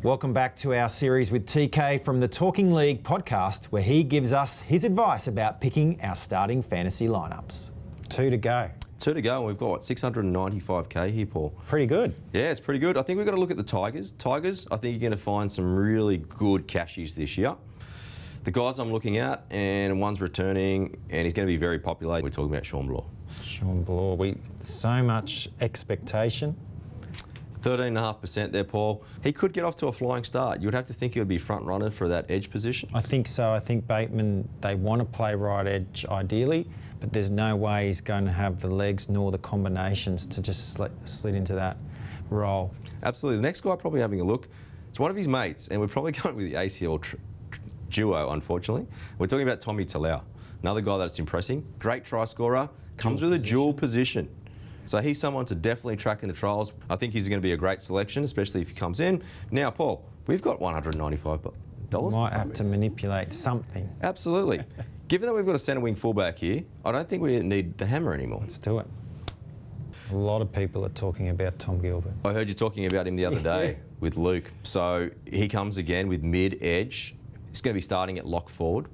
Welcome back to our series with TK from the Talking League podcast, where he gives us his advice about picking our starting fantasy lineups. 2 to go. 2 to go, and we've got, what, 695k here, Paul. Pretty good. Yeah, it's pretty good. I think we've got to look at the Tigers. Tigers, I think you're going to find some really good cashies this year. The guys I'm looking at, and one's returning, and he's going to be very popular. We're talking about Shawn Blore. Shawn Blore, so much expectation. 13.5% there, Paul. He could get off to a flying start. You would have to think he would be front runner for that edge position. I think so. I think Bateman, they want to play right edge ideally, but there's no way he's going to have the legs nor the combinations to just slid into that role. Absolutely. The next guy probably having a look, it's one of his mates, and we're probably going with the ACL duo, unfortunately. We're talking about Tommy Talau, another guy that's impressing. Great try scorer, comes with a dual position. So he's someone to definitely track in the trials. I think he's going to be a great selection, especially if he comes in. Now, Paul, we've got $195. Might have to manipulate something. Absolutely. Given that we've got a centre wing fullback here, I don't think we need the hammer anymore. Let's do it. A lot of people are talking about Tom Gilbert. I heard you talking about him the other day with Luke. So he comes again with mid-edge. He's going to be starting at lock forward.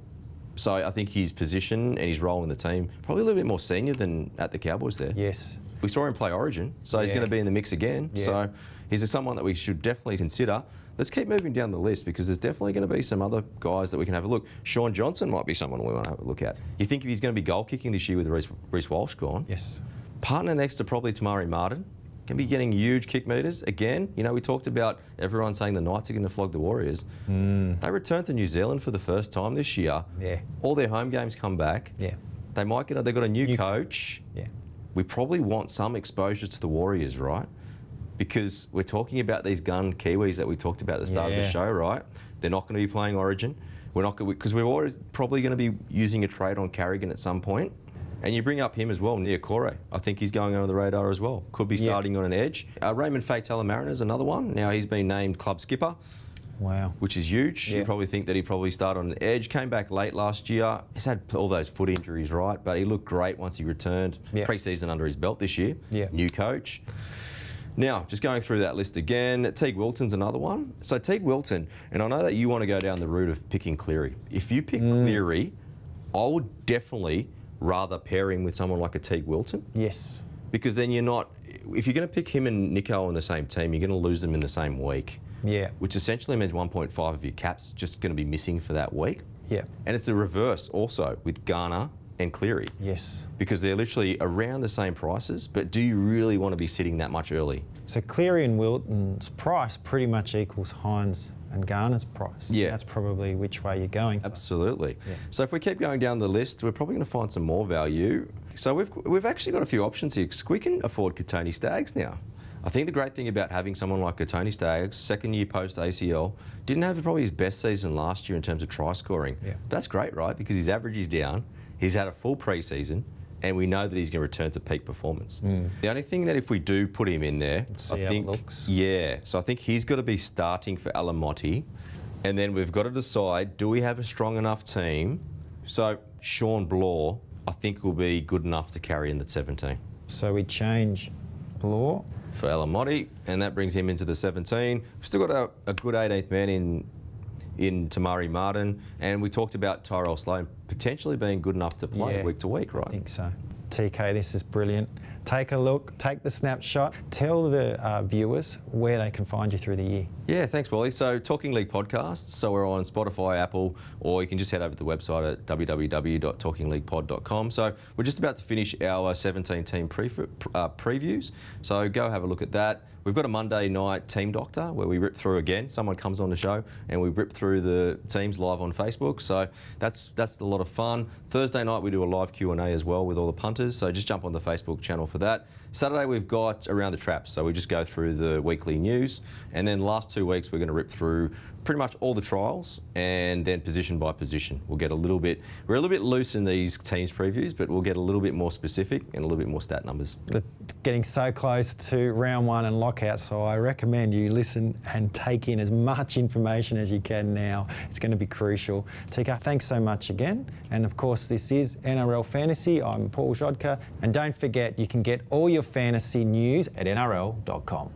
So I think his position and his role in the team, probably a little bit more senior than at the Cowboys there. Yes. We saw him play Origin, so he's going to be in the mix again. Yeah. So he's someone that we should definitely consider. Let's keep moving down the list because there's definitely going to be some other guys that we can have a look. Shaun Johnson might be someone we want to have a look at. You think if he's going to be goal kicking this year with Reece Walsh gone? Yes. Partner next to probably Tamari Martin. Can be getting huge kick meters. Again, you know, we talked about everyone saying the Knights are going to flog the Warriors. They returned to New Zealand for the first time this year. Yeah. All their home games come back. Yeah. They've got a new coach. Yeah. We probably want some exposure to the Warriors, right? Because we're talking about these gun Kiwis that we talked about at the start of the show, right? They're not going to be playing Origin. We're not going because we're probably going to be using a trade on Carrigan at some point. And you bring up him as well, Nia Kore. I think he's going under the radar as well. Could be starting on an edge. Raymond Faitala-Mariner's another one. Now he's been named club skipper. Wow. Which is huge. You probably think that he probably started on an edge. Came back late last year. He's had all those foot injuries, right? But he looked great once he returned. Pre-season under his belt this year. New coach. Now, just going through that list again, Teague Wilton's another one. So Teague Wilton, and I know that you want to go down the route of picking Cleary. If you pick Cleary, I would definitely rather pair him with someone like a Teague Wilton. Yes. Because then you're not, if you're going to pick him and Nico on the same team, you're going to lose them in the same week. Yeah. Which essentially means 1.5 of your cap's just going to be missing for that week. Yeah. And it's the reverse also with Garner and Cleary. Yes. Because they're literally around the same prices, but do you really want to be sitting that much early? So Cleary and Wilton's price pretty much equals Hines and Garner's price. Yeah. That's probably which way you're going for. Absolutely. Yeah. So if we keep going down the list, we're probably going to find some more value. So we've actually got a few options here because we can afford Kotoni Staggs now. I think the great thing about having someone like Kotoni Staggs, second year post ACL, didn't have probably his best season last year in terms of try scoring. Yeah. That's great, right? Because his average is down, he's had a full pre-season, and we know that he's going to return to peak performance. The only thing that if we do put him in there, I think, how it looks. Yeah, so I think he's got to be starting for Alamotti, and then we've got to decide, do we have a strong enough team? So Shawn Blore, I think, will be good enough to carry in the 17. So we change Blore for Alamotti, and that brings him into the 17. We've still got a good 18th man in Tamari Martin, and we talked about Tyrell Sloan potentially being good enough to play week to week, right? I think so. TK, this is brilliant. Take a look, take the snapshot, tell the viewers where they can find you through the year. Yeah, thanks, Wally. So Talking League podcasts, so we're on Spotify, Apple, or you can just head over to the website at www.talkingleaguepod.com. So we're just about to finish our 17-team previews, so go have a look at that. We've got a Monday night team doctor where we rip through again. Someone comes on the show and we rip through the teams live on Facebook. So that's a lot of fun. Thursday night we do a live Q&A as well with all the punters. So just jump on the Facebook channel for that. Saturday we've got Around the Traps. So we just go through the weekly news. And then the last 2 weeks we're going to rip through pretty much all the trials and then position by position. We're a little bit loose in these teams previews, but we'll get a little bit more specific and a little bit more stat numbers. It's getting so close to round one and lockout, so I recommend you listen and take in as much information as you can now. It's going to be crucial. Tika, thanks so much again. And of course, this is NRL Fantasy. I'm Paul Jodka. And don't forget, you can get all your fantasy news at nrl.com.